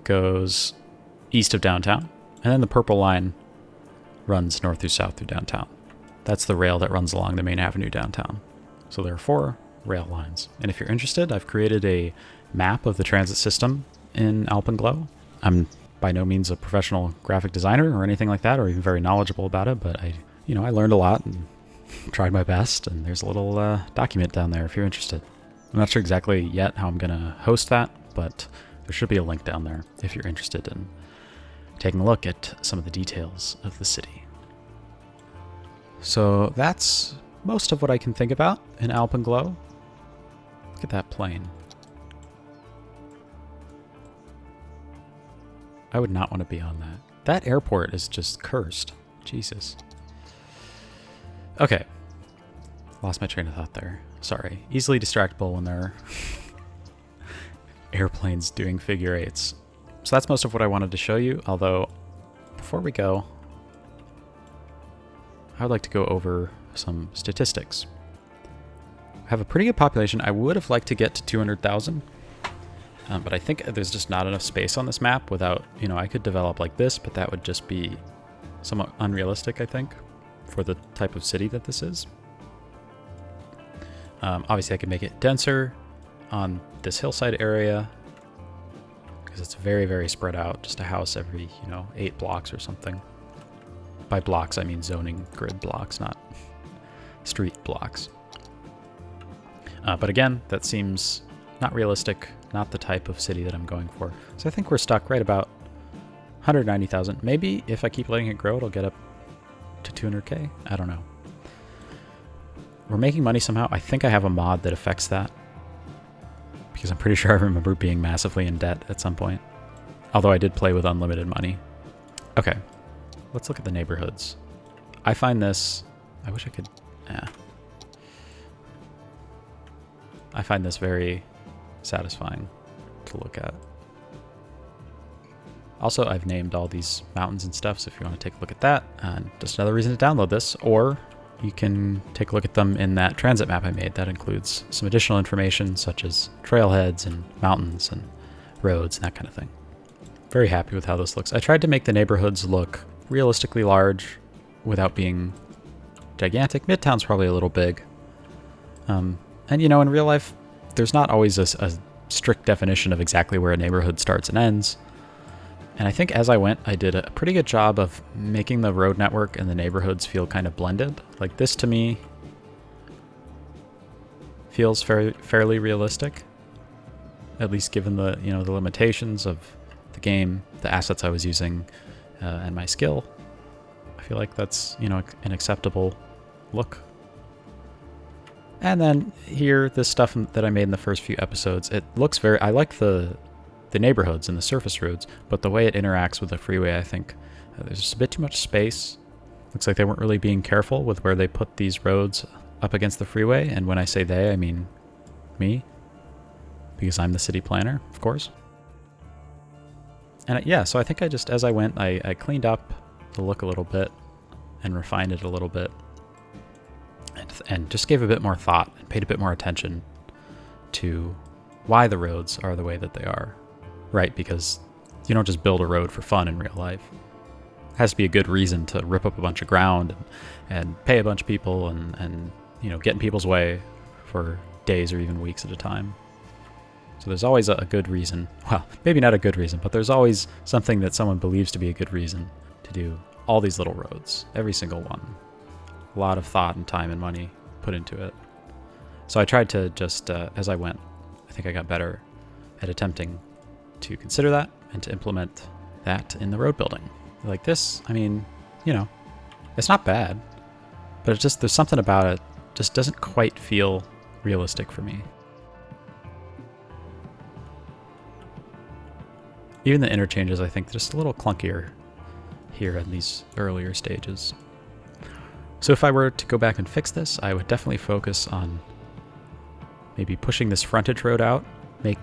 goes east of downtown. And then the purple line runs north through south through downtown. That's the rail that runs along the main avenue downtown. So there are 4 rail lines. And if you're interested, I've created a map of the transit system in Alpenglow. I'm by no means a professional graphic designer or anything like that, or even very knowledgeable about it, but I learned a lot and tried my best, and there's a little document down there if you're interested. I'm not sure exactly yet how I'm going to host that, but there should be a link down there if you're interested in taking a look at some of the details of the city. So that's most of what I can think about in Alpenglow. Look at that plane. I would not want to be on that. That airport is just cursed. Jesus. Okay. Lost my train of thought there. Sorry. Easily distractible when there are airplanes doing figure eights. So that's most of what I wanted to show you, although before we go, I would like to go over some statistics. I have a pretty good population. I would have liked to get to 200,000, but I think there's just not enough space on this map without, I could develop like this, but that would just be somewhat unrealistic, I think, for the type of city that this is. Obviously, I could make it denser on this hillside area because it's very, very spread out. Just a house every, 8 blocks or something. By blocks, I mean zoning grid blocks, not street blocks. But again, that seems not realistic, not the type of city that I'm going for. So I think we're stuck right about 190,000. Maybe if I keep letting it grow, it'll get up to 200K. I don't know. We're making money somehow. I think I have a mod that affects that, because I'm pretty sure I remember being massively in debt at some point. Although I did play with unlimited money. Okay, let's look at the neighborhoods. I find this... I wish I could... I find this very satisfying to look at. Also, I've named all these mountains and stuff, so if you want to take a look at that, and just another reason to download this, or you can take a look at them in that transit map I made. That includes some additional information such as trailheads and mountains and roads and that kind of thing. Very happy with how this looks. I tried to make the neighborhoods look realistically large without being gigantic. Midtown's probably a little big. And you know, in real life, there's not always a strict definition of exactly where a neighborhood starts and ends. And I think as I went, I did a pretty good job of making the road network and the neighborhoods feel kind of blended. Like this to me feels fairly realistic, at least given the, you know, the limitations of the game, the assets I was using, and my skill. I feel like that's, you know, an acceptable look. And then here, this stuff that I made in the first few episodes, it looks very, I like the neighborhoods and the surface roads, but the way it interacts with the freeway, I think there's just a bit too much space. Looks like they weren't really being careful with where they put these roads up against the freeway. And when I say they, I mean me, because I'm the city planner, of course. And yeah, so I think I just, as I went, I cleaned up the look a little bit and refined it a little bit, and just gave a bit more thought and paid a bit more attention to why the roads are the way that they are. Right, because you don't just build a road for fun in real life. It has to be a good reason to rip up a bunch of ground and pay a bunch of people and you know, get in people's way for days or even weeks at a time. So there's always a good reason. Well, maybe not a good reason, but there's always something that someone believes to be a good reason to do all these little roads, every single one. A lot of thought and time and money put into it. So I tried to just, as I went, I think I got better at attempting to consider that and to implement that in the road building. Like this, I mean, you know, it's not bad, but it's just, there's something about it just doesn't quite feel realistic for me. Even the interchanges, I think, just a little clunkier here in these earlier stages. So if I were to go back and fix this, I would definitely focus on maybe pushing this frontage road out,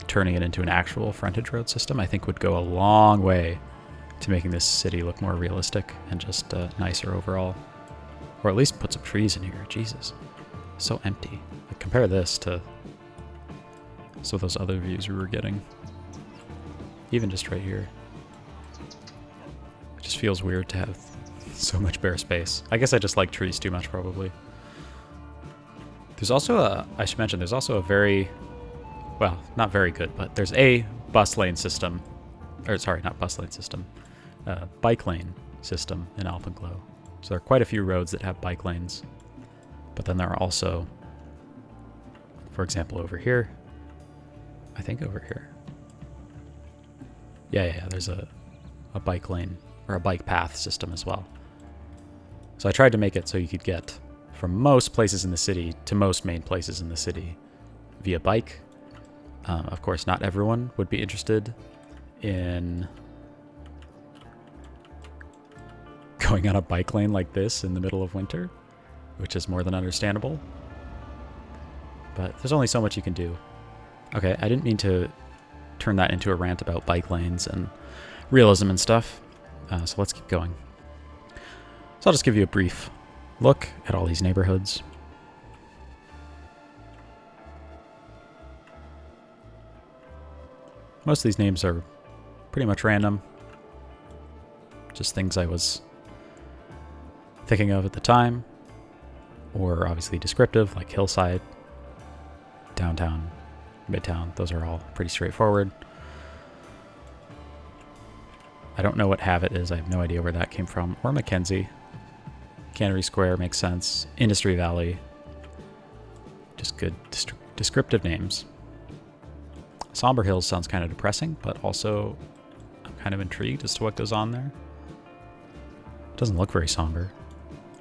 turning it into an actual frontage road system. I think would go a long way to making this city look more realistic and just nicer overall. Or at least put some trees in here. Jesus, so empty. Like, compare this to some of those other views we were getting. Even just right here. It just feels weird to have so much bare space. I guess I just like trees too much, probably. There's also I should mention, there's also a very, well, not very good, but there's a bus lane system, or sorry, not bus lane system, bike lane system in Alpenglow. So there are quite a few roads that have bike lanes, but then there are also, for example, over here, I think over here. Yeah, there's a bike lane or a bike path system as well. So I tried to make it so you could get from most places in the city to most main places in the city via bike. Of course, not everyone would be interested in going on a bike lane like this in the middle of winter, which is more than understandable. But there's only so much you can do. Okay, I didn't mean to turn that into a rant about bike lanes and realism and stuff. So let's keep going. So I'll just give you a brief look at all these neighborhoods. Most of these names are pretty much random. Just things I was thinking of at the time, or obviously descriptive, like hillside, downtown, midtown. Those are all pretty straightforward. I don't know what Havit is. I have no idea where that came from. Or Mackenzie. Cannery Square makes sense. Industry Valley. Just good descriptive names. Somber Hills sounds kind of depressing, but also I'm kind of intrigued as to what goes on there. It doesn't look very somber,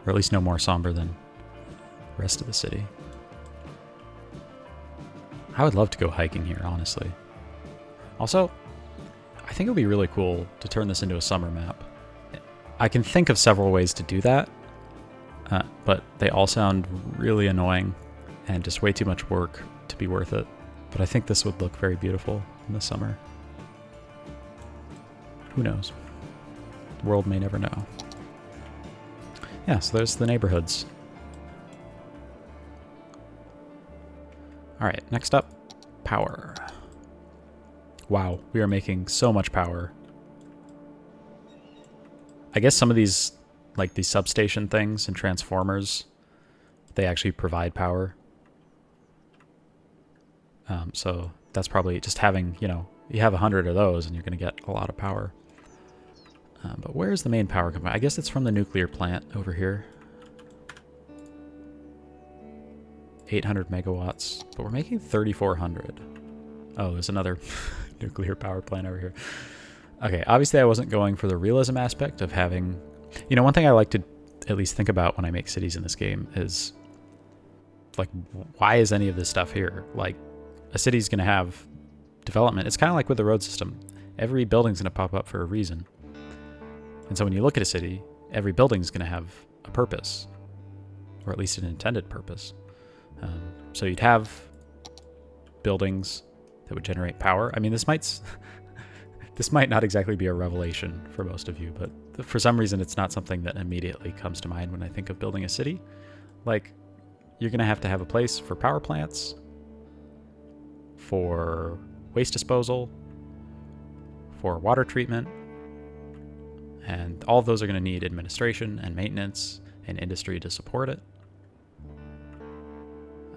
or at least no more somber than the rest of the city. I would love to go hiking here, honestly. Also, I think it would be really cool to turn this into a summer map. I can think of several ways to do that, but they all sound really annoying and just way too much work to be worth it. But I think this would look very beautiful in the summer. Who knows? The world may never know. Yeah, so there's the neighborhoods. All right, next up, power. Wow, we are making so much power. I guess some of these, like these substation things and transformers, they actually provide power. So that's probably just having, you know, you have 100 of those and you're going to get a lot of power. But where's the main power coming? I guess it's from the nuclear plant over here. 800 megawatts, but we're making 3,400. Oh, there's another nuclear power plant over here. Okay, obviously I wasn't going for the realism aspect of having... You know, one thing I like to at least think about when I make cities in this game is, like, why is any of this stuff here? Like, a city's going to have development. It's kind of like with the road system. Every building's going to pop up for a reason. And so when you look at a city, every building's going to have a purpose, or at least an intended purpose. So you'd have buildings that would generate power. I mean, this might not exactly be a revelation for most of you, but for some reason it's not something that immediately comes to mind when I think of building a city. Like, you're going to have a place for power plants, for waste disposal, for water treatment, and all of those are going to need administration and maintenance and industry to support it.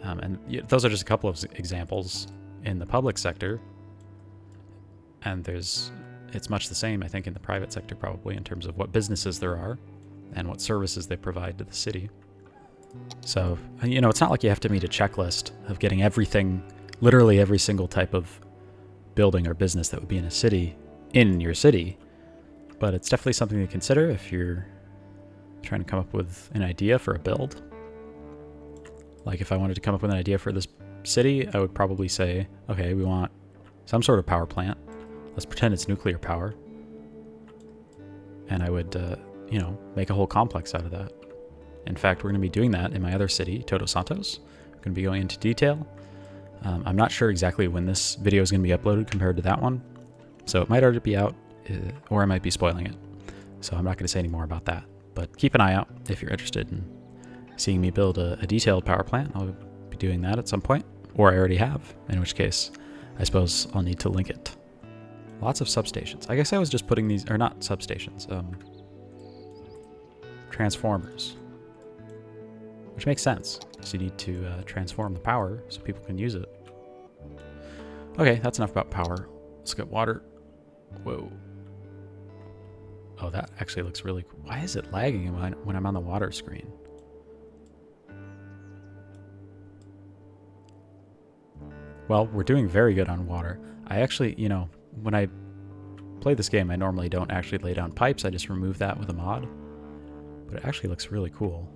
And those are just a couple of examples in the public sector. And it's much the same, I think, in the private sector probably, in terms of what businesses there are and what services they provide to the city. So, you know, it's not like you have to meet a checklist of getting everything, literally every single type of building or business that would be in a city, in your city. But it's definitely something to consider if you're trying to come up with an idea for a build. Like, if I wanted to come up with an idea for this city, I would probably say, okay, we want some sort of power plant. Let's pretend it's nuclear power. And I would, you know, make a whole complex out of that. In fact, we're going to be doing that in my other city, Todos Santos. We're going to be going into detail. I'm not sure exactly when this video is going to be uploaded compared to that one. So it might already be out, or I might be spoiling it. So I'm not going to say any more about that. But keep an eye out if you're interested in seeing me build a detailed power plant. I'll be doing that at some point, or I already have, in which case I suppose I'll need to link it. Lots of substations. I guess I was just putting these, or not substations, transformers. Which makes sense, because you need to transform the power so people can use it. Okay, that's enough about power. Let's get water. Whoa. Oh, that actually looks really cool. Why is it lagging when I'm on the water screen? Well, we're doing very good on water. I actually, you know, when I play this game, I normally don't actually lay down pipes. I just remove that with a mod. But it actually looks really cool.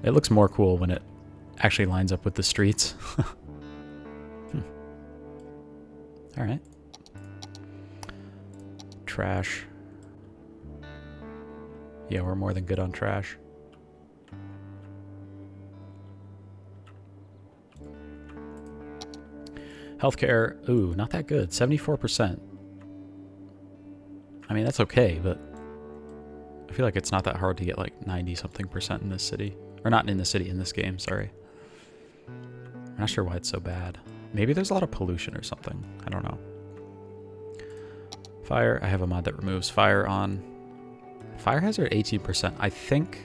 It looks more cool when it actually lines up with the streets. All right. Trash. Yeah, we're more than good on trash. Healthcare, ooh, not that good. 74%. I mean, that's okay, but I feel like it's not that hard to get like 90-something% in this city. Or not in the city, in this game, sorry. I'm not sure why it's so bad. Maybe there's a lot of pollution or something. I don't know. Fire, I have a mod that removes fire on. Fire hazard 18%. I think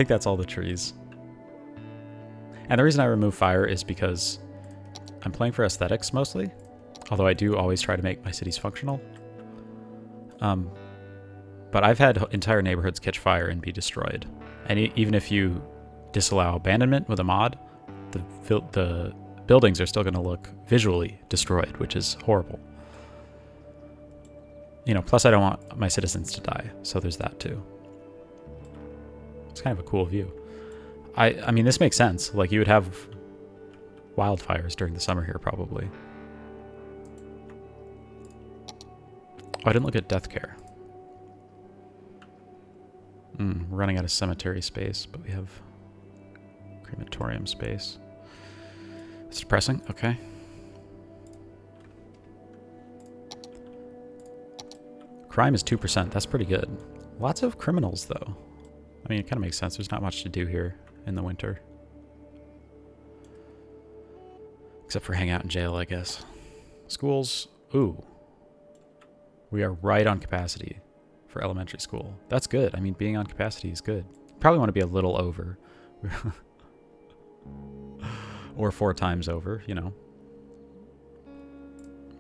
that's all the trees. And the reason I remove fire is because I'm playing for aesthetics mostly, although I do always try to make my cities functional. But I've had entire neighborhoods catch fire and be destroyed. And even if you disallow abandonment with a mod, the buildings are still going to look visually destroyed, which is horrible. You know, plus I don't want my citizens to die, so there's that too. It's kind of a cool view. I mean, this makes sense. Like, you would have wildfires during the summer here, probably. Oh, I didn't look at death care. We're running out of cemetery space, but we have crematorium space. It's depressing. Okay. Crime is 2%. That's pretty good. Lots of criminals, though. I mean, it kind of makes sense. There's not much to do here in the winter. Except for hang out in jail, I guess. Schools. Ooh. We are right on capacity for elementary school. That's good. I mean, being on capacity is good. Probably want to be a little over. Or 4 times over, you know.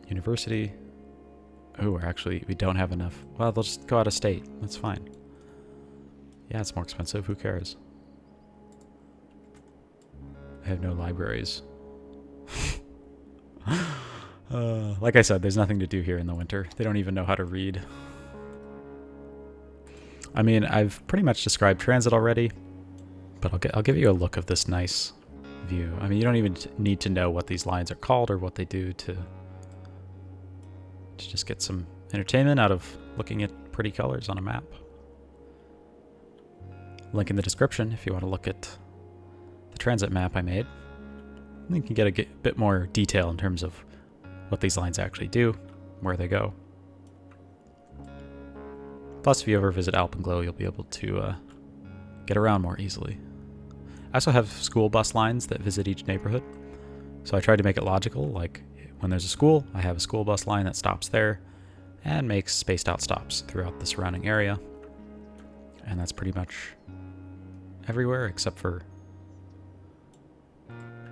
University. Oh, we don't have enough. Well, they'll just go out of state. That's fine. Yeah, it's more expensive. Who cares? I have no libraries. Like I said, there's nothing to do here in the winter. They don't even know how to read. I mean, I've pretty much described transit already, but I'll give you a look of this nice view. I mean, you don't even need to know what these lines are called or what they do to just get some entertainment out of looking at pretty colors on a map. Link in the description if you want to look at the transit map I made. And you can get a bit more detail in terms of what these lines actually do, where they go. Plus, if you ever visit Alpenglow, you'll be able to get around more easily. I also have school bus lines that visit each neighborhood. So I tried to make it logical, like when there's a school, I have a school bus line that stops there and makes spaced out stops throughout the surrounding area. And that's pretty much everywhere except for...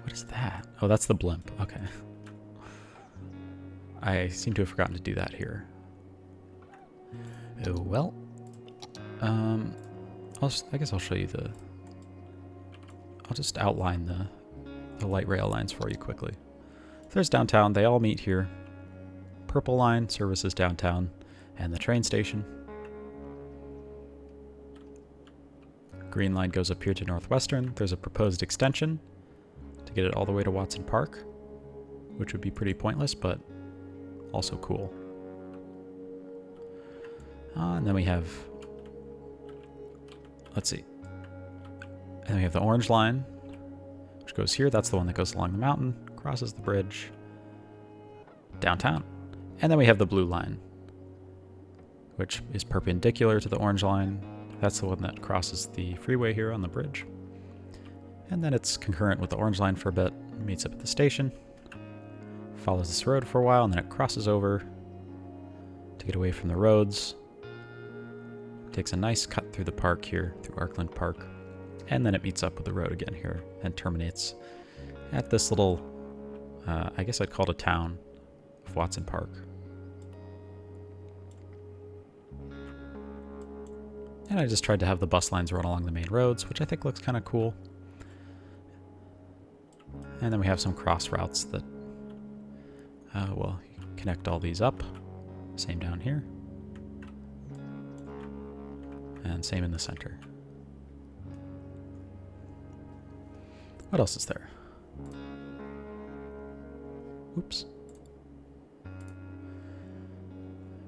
What is that? Oh, that's the blimp. Okay. I seem to have forgotten to do that here. Oh, well. I guess I'll show you the... I'll just outline the light rail lines for you quickly. There's downtown. They all meet here. Purple line services downtown and the train station. Green line goes up here to Northwestern. There's a proposed extension to get it all the way to Watson Park, which would be pretty pointless, but also cool. And then we have, let's see. And then we have the orange line, which goes here. That's the one that goes along the mountain, crosses the bridge, downtown. And then we have the blue line, which is perpendicular to the orange line. That's the one that crosses the freeway here on the bridge. And then it's concurrent with the orange line for a bit, meets up at the station, follows this road for a while, and then it crosses over to get away from the roads. Takes a nice cut through the park here, through Arkland Park, and then it meets up with the road again here and terminates at this little, I guess I'd call it a town of Watson Park. And I just tried to have the bus lines run along the main roads, which I think looks kind of cool. And then we have some cross routes that will connect all these up. Same down here. And same in the center. What else is there? Oops.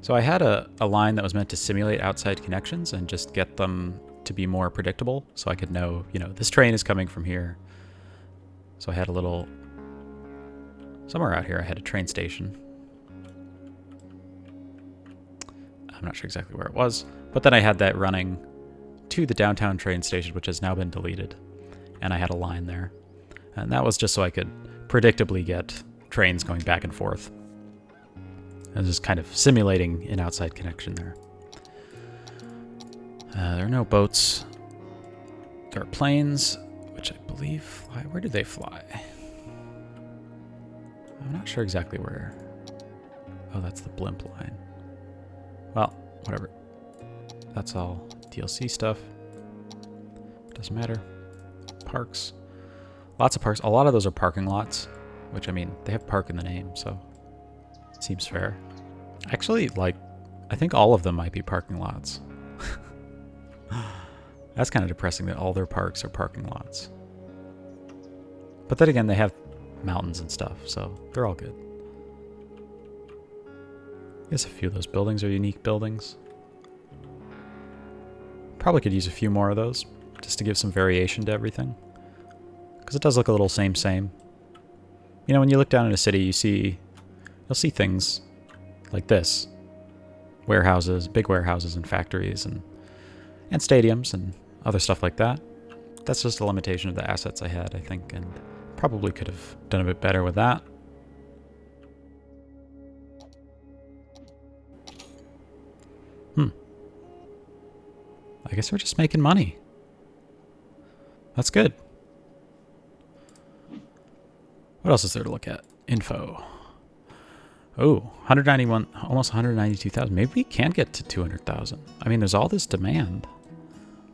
So I had a line that was meant to simulate outside connections and just get them to be more predictable, so I could know, you know, this train is coming from here. So I had a little... Somewhere out here I had a train station. I'm not sure exactly where it was, but then I had that running to the downtown train station, which has now been deleted. And I had a line there. And that was just so I could predictably get trains going back and forth. I was just kind of simulating an outside connection there. There are no boats. There are planes, which I believe fly. Where do they fly? I'm not sure exactly where. Oh, that's the blimp line. Well, whatever. That's all DLC stuff. Doesn't matter. Parks. Lots of parks. A lot of those are parking lots, which, I mean, they have park in the name, so it seems fair. Actually, like, I think all of them might be parking lots. That's kind of depressing that all their parks are parking lots. But then again, they have mountains and stuff, so they're all good. I guess a few of those buildings are unique buildings. Probably could use a few more of those, just to give some variation to everything. Because it does look a little same. You know, when you look down in a city, you'll see things like this. warehouses, big warehouses and factories and stadiums and other stuff like that. That's just a limitation of the assets I had, I think, and probably could have done a bit better with that. I guess we're just making money. That's good. What else is there to look at? Info. Oh, 191, almost 192,000. Maybe we can get to 200,000. I mean, there's all this demand.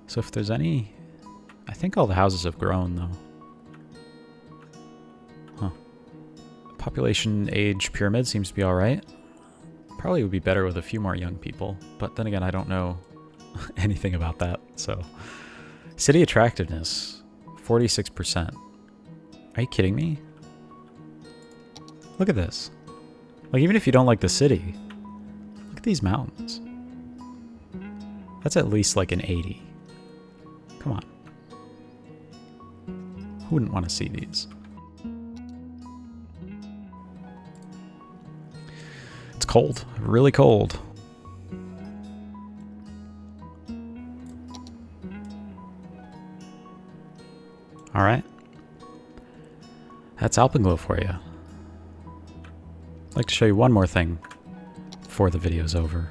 So if there's any... I think all the houses have grown, though. Huh. Population age pyramid seems to be alright. Probably would be better with a few more young people. But then again, I don't know anything about that, so... City attractiveness, 46%. Are you kidding me? Look at this. Like, even if you don't like the city, look at these mountains. That's at least like an 80. Come on. Who wouldn't want to see these? It's cold, really cold. All right. That's Alpenglow for you. I'd like to show you one more thing before the video's over.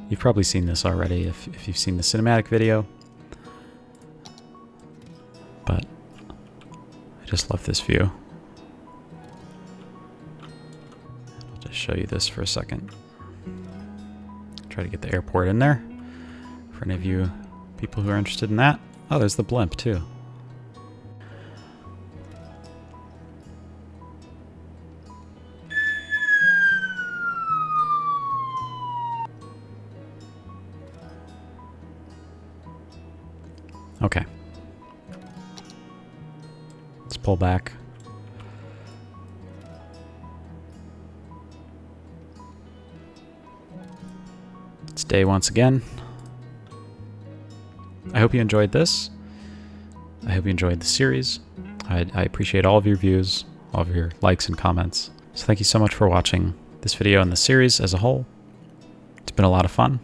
You've probably seen this already if you've seen the cinematic video. But I just love this view. I'll just show you this for a second. Try to get the airport in there for any of you people who are interested in that. Oh, there's the blimp too. Okay. Let's pull back. It's day once again. I hope you enjoyed this. I hope you enjoyed the series. I appreciate all of your views, all of your likes and comments. So thank you so much for watching this video and the series as a whole. It's been a lot of fun.